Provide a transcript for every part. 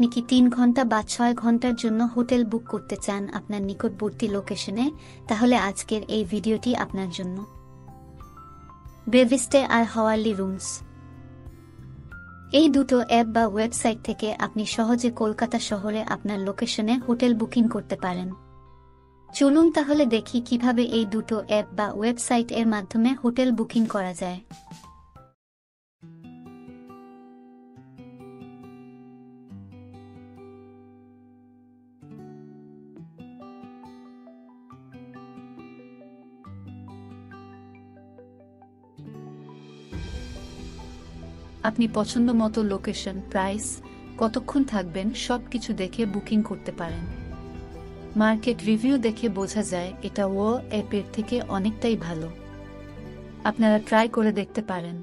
আপনি কি 3 ঘন্টা বা 6 ঘন্টার জন্য হোটেল বুক করতে চান আপনার নিকটবর্তী লোকেশনে? তাহলে আজকের এই ভিডিওটি আপনার জন্য। ব্রেভিস্টে আর হাওয়ার্লি রুমস, এই দুটো অ্যাপ বা ওয়েবসাইট থেকে আপনি সহজে কলকাতা শহরে আপনার লোকেশনে হোটেল বুকিং করতে পারেন। চলুন তাহলে দেখি কিভাবে এই দুটো অ্যাপ বা ওয়েবসাইট এর মাধ্যমে হোটেল বুকিং করা যায়। আপনি পছন্দ মতো লোকেশন, প্রাইস, কতক্ষণ থাকবেন সবকিছু দেখে বুকিং করতে পারেন। মার্কেট রিভিউ দেখে বোঝা যায় এটা ও অ্যাপের থেকে অনেকটাই ভালো। আপনারা ট্রাই করে দেখতে পারেন।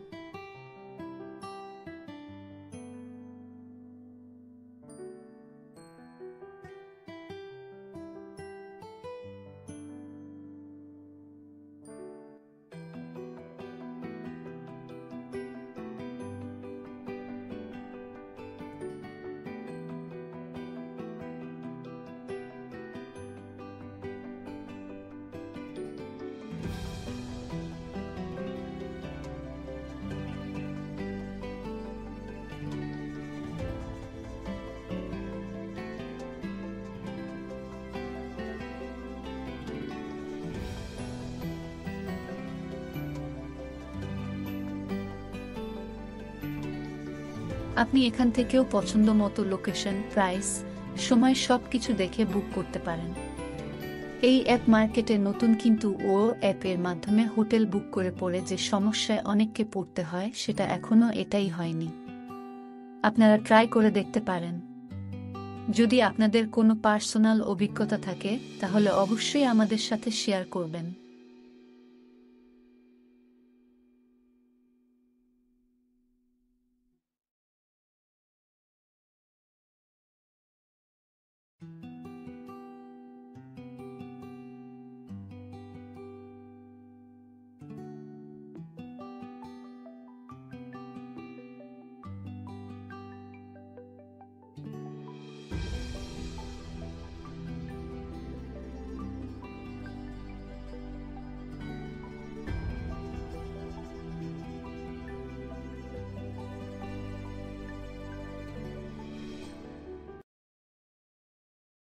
আপনি এখান থেকেও পছন্দ মতো লোকেশন, প্রাইস, সময় সবকিছু দেখে বুক করতে পারেন। এই অ্যাপ মার্কেটে নতুন, কিন্তু ও অ্যাপের মাধ্যমে হোটেল বুক করে পড়ে যে সমস্যায় অনেককে পড়তে হয় সেটা এখনো এটাই হয়নি। আপনারা ট্রাই করে দেখতে পারেন। যদি আপনাদের কোনো পার্সোনাল অভিজ্ঞতা থাকে তাহলে অবশ্যই আমাদের সাথে শেয়ার করবেন।